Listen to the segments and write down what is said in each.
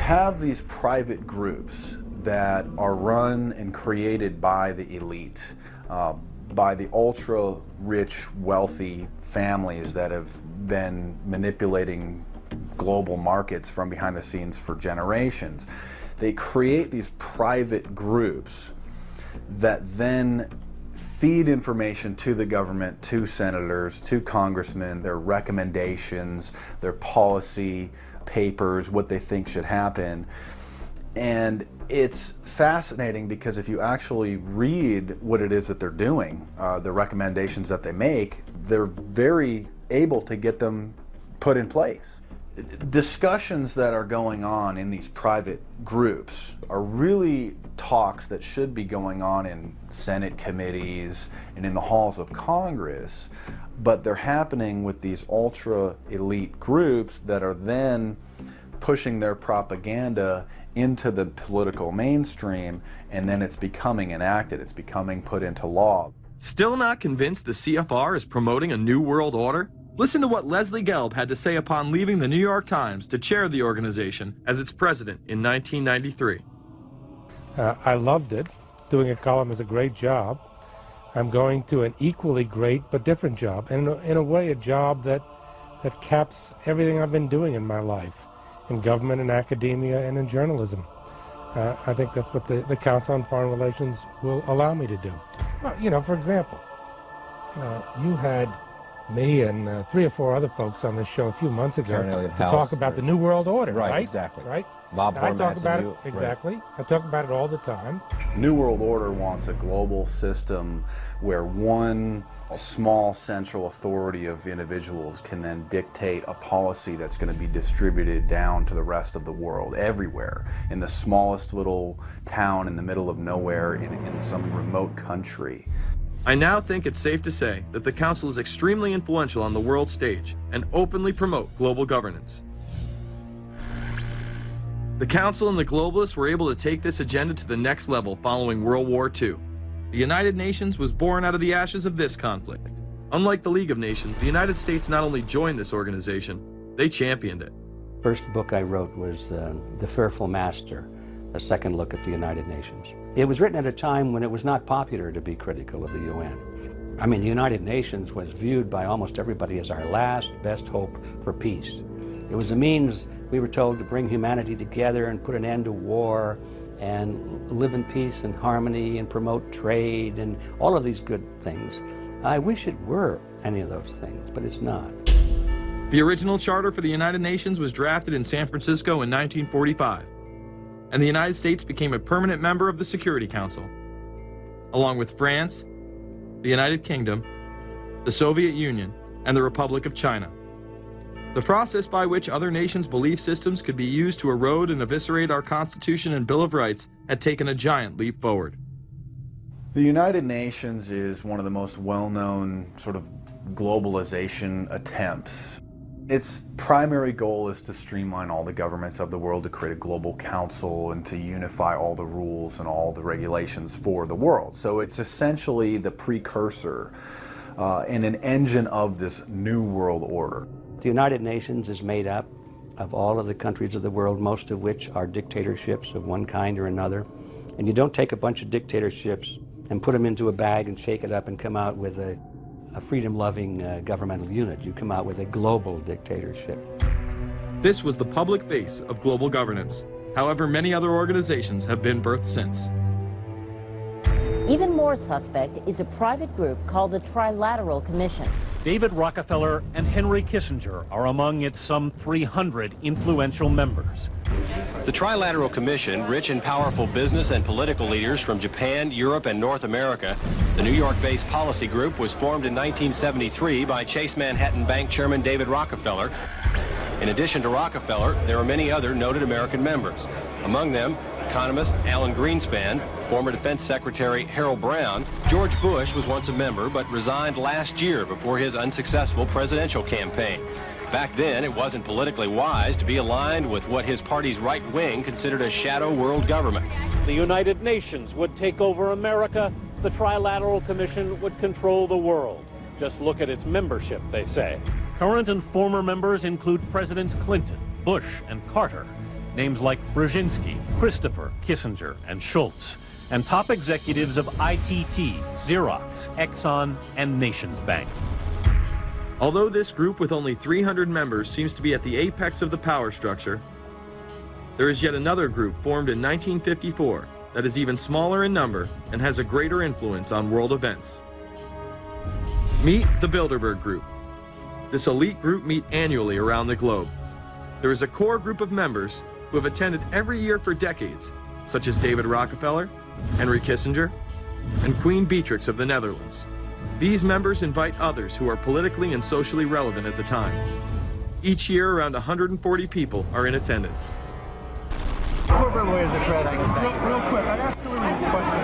have these private groups that are run and created by the elite, by the ultra-rich, wealthy families that have been manipulating global markets from behind the scenes for generations. They create these private groups that then feed information to the government, to senators, to congressmen, their recommendations, their policy papers, what they think should happen. And it's fascinating because if you actually read what it is that they're doing, the recommendations that they make, they're very able to get them put in place. Discussions that are going on in these private groups are really talks that should be going on in Senate committees and in the halls of Congress, but they're happening with these ultra elite groups that are then pushing their propaganda into the political mainstream, and then it's becoming enacted, it's becoming put into law. Still not convinced the CFR is promoting a new world order? Listen to what Leslie Gelb had to say upon leaving the New York Times to chair the organization as its president in 1993. I loved it. Doing a column is a great job. I'm going to an equally great but different job, and in a way a job that caps everything I've been doing in my life, in government and academia and in journalism. I think that's what the Council on Foreign Relations will allow me to do. Well, you know, for example, you had me and 3 or 4 other folks on this show a few months ago to talk about the New World Order, right? Exactly. Right? Bob I talk Hormats about and it, you, exactly. Right. I talk about it all the time. New World Order wants a global system where one small central authority of individuals can then dictate a policy that's going to be distributed down to the rest of the world, everywhere, in the smallest little town in the middle of nowhere in some remote country. I now think it's safe to say that the Council is extremely influential on the world stage and openly promote global governance. The Council and the globalists were able to take this agenda to the next level following World War II. The United Nations was born out of the ashes of this conflict. Unlike the League of Nations, the United States not only joined this organization, they championed it. First book I wrote was The Fearful Master, a second look at the United Nations. It was written at a time when it was not popular to be critical of the UN. I mean, the United Nations was viewed by almost everybody as our last best hope for peace. It was a means, we were told, to bring humanity together and put an end to war and live in peace and harmony and promote trade and all of these good things. I wish it were any of those things, but it's not. The original charter for the United Nations was drafted in San Francisco in 1945, and the United States became a permanent member of the Security Council, along with France, the United Kingdom, the Soviet Union, and the Republic of China. The process by which other nations' belief systems could be used to erode and eviscerate our Constitution and Bill of Rights had taken a giant leap forward. The United Nations is one of the most well-known sort of globalization attempts. Its primary goal is to streamline all the governments of the world, to create a global council and to unify all the rules and all the regulations for the world. So it's essentially the precursor and an engine of this new world order. The United Nations is made up of all of the countries of the world, most of which are dictatorships of one kind or another. And you don't take a bunch of dictatorships and put them into a bag and shake it up and come out with a freedom-loving governmental unit. You come out with a global dictatorship. This was the public face of global governance. However, many other organizations have been birthed since. Even more suspect is a private group called the Trilateral Commission. David Rockefeller and Henry Kissinger are among its some 300 influential members. The Trilateral Commission, rich and powerful business and political leaders from Japan, Europe, and North America. The New York-based policy group was formed in 1973 by Chase Manhattan Bank Chairman David Rockefeller. In addition to Rockefeller, there are many other noted American members. Among them, economist Alan Greenspan, former Defense Secretary Harold Brown. George Bush was once a member, but resigned last year before his unsuccessful presidential campaign. Back then, it wasn't politically wise to be aligned with what his party's right wing considered a shadow world government. The United Nations would take over America. The Trilateral Commission would control the world. Just look at its membership, they say. Current and former members include Presidents Clinton, Bush, and Carter. names like Brzezinski, Christopher, Kissinger, and Schultz, and top executives of ITT, Xerox, Exxon, and Nations Bank. Although this group with only 300 members seems to be at the apex of the power structure, there is yet another group formed in 1954 that is even smaller in number and has a greater influence on world events. Meet the Bilderberg Group. This elite group meet annually around the globe. There is a core group of members who have attended every year for decades, such as David Rockefeller, Henry Kissinger, and Queen Beatrix of the Netherlands. These members invite others who are politically and socially relevant at the time. Each year, around 140 people are in attendance. Real quick, I asked you this question.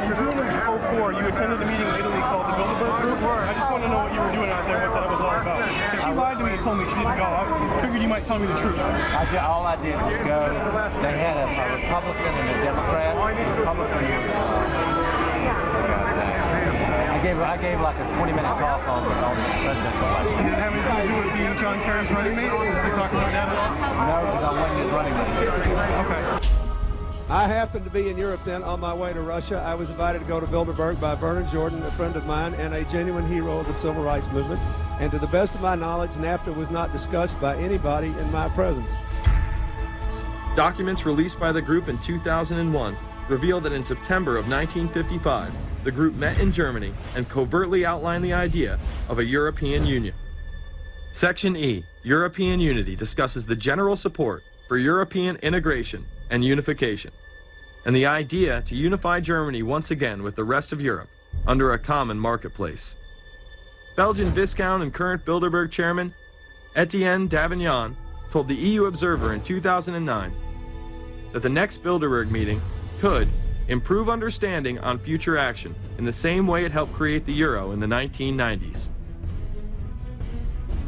In June of 2004, you attended a meeting in Italy called the Bilderberg Group. I just want to know what you were doing out there, what that was all about. Because she lied to me and told me she didn't go. I figured you might tell me the truth. All I did was go. They had a Republican and a Democrat. Republican was, I gave like a 20-minute talk on the presidential election. Did it have anything to do with being John Kerry's running mate? Did you talk about that at all? No, because I wasn't his running mate. Okay. I happened to be in Europe then on my way to Russia. I was invited to go to Bilderberg by Vernon Jordan, a friend of mine and a genuine hero of the civil rights movement. And to the best of my knowledge, NAFTA was not discussed by anybody in my presence. Documents released by the group in 2001 reveal that in September of 1955, the group met in Germany and covertly outlined the idea of a European Union. Section E, European Unity, discusses the general support for European integration and unification, and the idea to unify Germany once again with the rest of Europe under a common marketplace. Belgian Viscount and current Bilderberg chairman Etienne Davignon told the EU Observer in 2009 that the next Bilderberg meeting could improve understanding on future action in the same way it helped create the euro in the 1990s.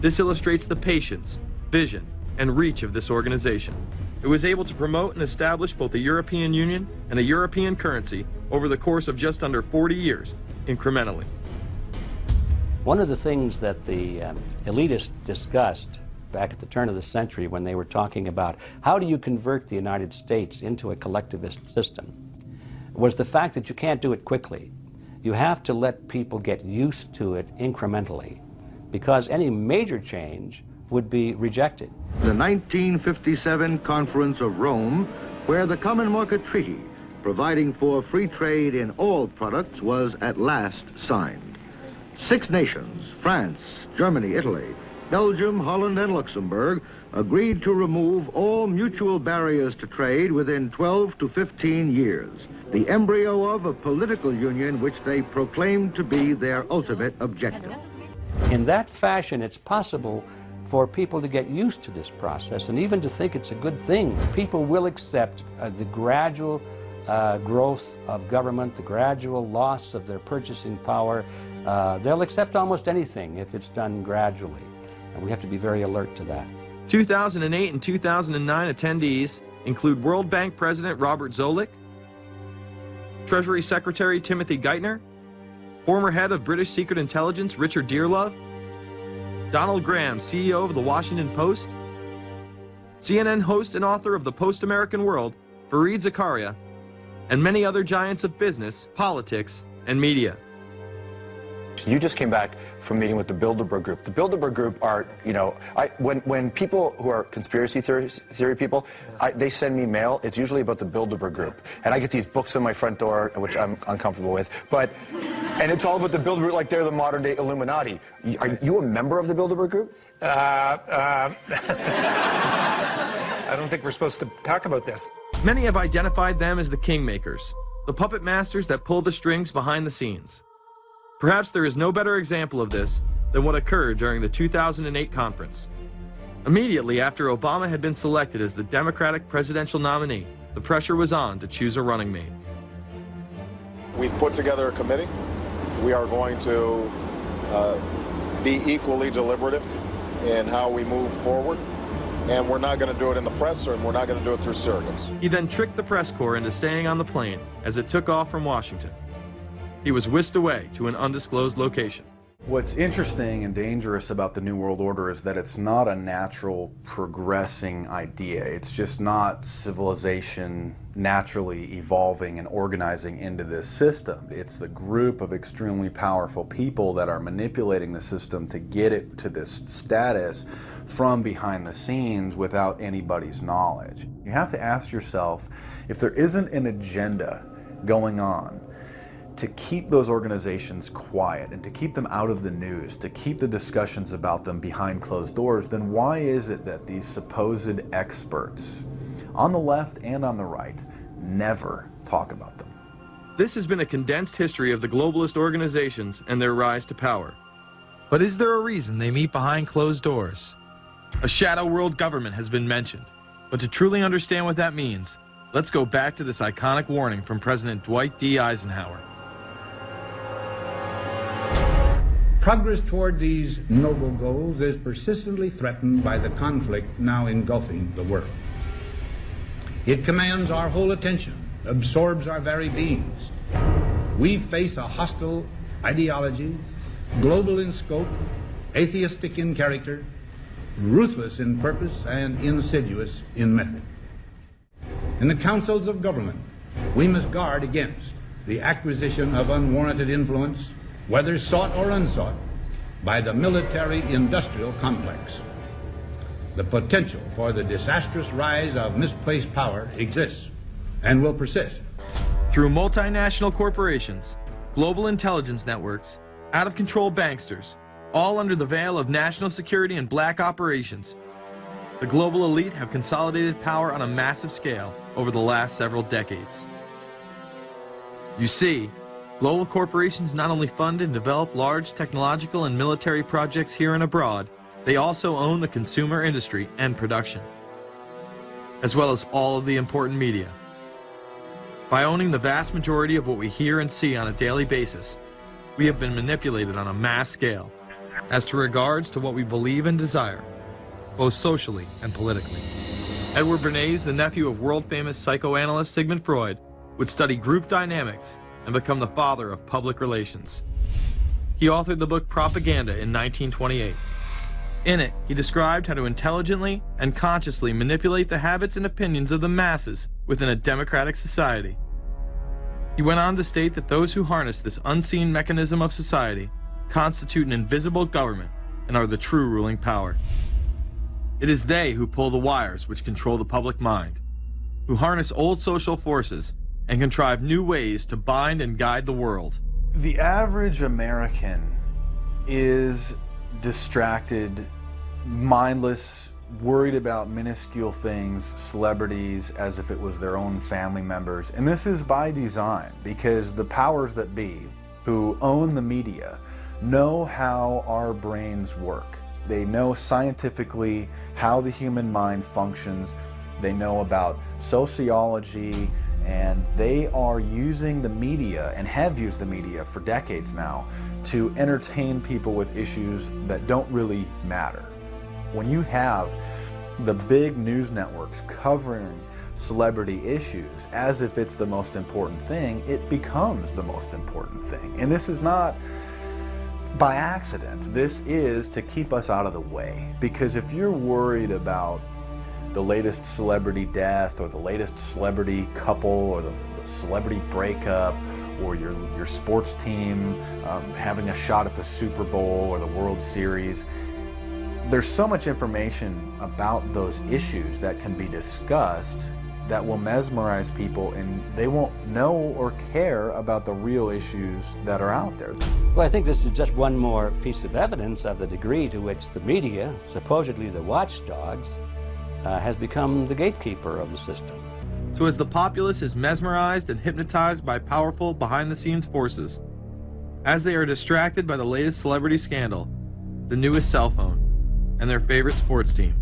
This illustrates the patience, vision, and reach of this organization. It was able to promote and establish both a European Union and a European currency over the course of just under 40 years, incrementally. One of the things that the elitists discussed back at the turn of the century when they were talking about how do you convert the United States into a collectivist system was the fact that you can't do it quickly. You have to let people get used to it incrementally, because any major change would be rejected. The 1957 Conference of Rome, where the Common Market Treaty, providing for free trade in all products, was at last signed. 6 nations, France, Germany, Italy, Belgium, Holland, and Luxembourg, agreed to remove all mutual barriers to trade within 12 to 15 years, the embryo of a political union which they proclaimed to be their ultimate objective. In that fashion, it's possible for people to get used to this process and even to think it's a good thing. People will accept the gradual growth of government, the gradual loss of their purchasing power. They'll accept almost anything if it's done gradually, and we have to be very alert to that. 2008 and 2009 attendees include World Bank President Robert Zoellick, Treasury Secretary Timothy Geithner, former head of British Secret Intelligence Richard Dearlove, Donald Graham, CEO of the Washington Post, CNN host and author of The Post-American World, Fareed Zakaria, and many other giants of business, politics, and media. You just came back from meeting with the Bilderberg Group. The Bilderberg Group are, when people who are conspiracy theory people, they send me mail, it's usually about the Bilderberg Group. And I get these books on my front door, which I'm uncomfortable with, and it's all about the Bilderberg, like they're the modern day Illuminati. Are you a member of the Bilderberg Group? I don't think we're supposed to talk about this. Many have identified them as the kingmakers, the puppet masters that pull the strings behind the scenes. Perhaps there is no better example of this than what occurred during the 2008 conference. Immediately after Obama had been selected as the Democratic presidential nominee, the pressure was on to choose a running mate. We've put together a committee. We are going to be equally deliberative in how we move forward. And we're not going to do it in the press, and we're not going to do it through surrogates. He then tricked the press corps into staying on the plane as it took off from Washington. He was whisked away to an undisclosed location. What's interesting and dangerous about the New World Order is that it's not a natural progressing idea. It's just not civilization naturally evolving and organizing into this system. It's the group of extremely powerful people that are manipulating the system to get it to this status from behind the scenes without anybody's knowledge. You have to ask yourself, if there isn't an agenda going on to keep those organizations quiet and to keep them out of the news, to keep the discussions about them behind closed doors, then why is it that these supposed experts on the left and on the right never talk about them? This has been a condensed history of the globalist organizations and their rise to power. But is there a reason they meet behind closed doors? A shadow world government has been mentioned, but to truly understand what that means, let's go back to this iconic warning from President Dwight D. Eisenhower. Progress toward these noble goals is persistently threatened by the conflict now engulfing the world. It commands our whole attention, absorbs our very beings. We face a hostile ideology, global in scope, atheistic in character, ruthless in purpose, and insidious in method. In the councils of government, we must guard against the acquisition of unwarranted influence, whether sought or unsought, by the military-industrial complex. The potential for the disastrous rise of misplaced power exists and will persist. Through multinational corporations, global intelligence networks, out-of-control banksters, all under the veil of national security and black operations, the global elite have consolidated power on a massive scale over the last several decades. You see, global corporations not only fund and develop large technological and military projects here and abroad, they also own the consumer industry and production, as well as all of the important media. By owning the vast majority of what we hear and see on a daily basis, we have been manipulated on a mass scale as to regards to what we believe and desire, both socially and politically. Edward Bernays, the nephew of world-famous psychoanalyst Sigmund Freud, would study group dynamics and become the father of public relations. He authored the book Propaganda in 1928. In it, he described how to intelligently and consciously manipulate the habits and opinions of the masses within a democratic society. He went on to state that those who harness this unseen mechanism of society constitute an invisible government and are the true ruling power. It is they who pull the wires which control the public mind, who harness old social forces and contrive new ways to bind and guide the world. The average American is distracted, mindless, worried about minuscule things, celebrities, as if it was their own family members. And this is by design, because the powers that be, who own the media, know how our brains work. They know scientifically how the human mind functions. They know about sociology, and they are using the media, and have used the media for decades now, to entertain people with issues that don't really matter. When you have the big news networks covering celebrity issues as if it's the most important thing, it becomes the most important thing. And this is not by accident. This is to keep us out of the way. Because if you're worried about the latest celebrity death, or the latest celebrity couple, or the celebrity breakup, or your sports team having a shot at the Super Bowl or the World Series, there's so much information about those issues that can be discussed that will mesmerize people, and they won't know or care about the real issues that are out there. Well, I think this is just one more piece of evidence of the degree to which the media, supposedly the watchdogs, has become the gatekeeper of the system. So as the populace is mesmerized and hypnotized by powerful behind-the-scenes forces, as they are distracted by the latest celebrity scandal, the newest cell phone, and their favorite sports team,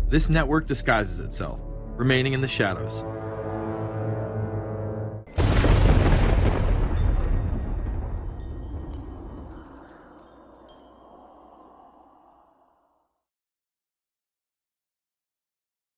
this network disguises itself, remaining in the shadows.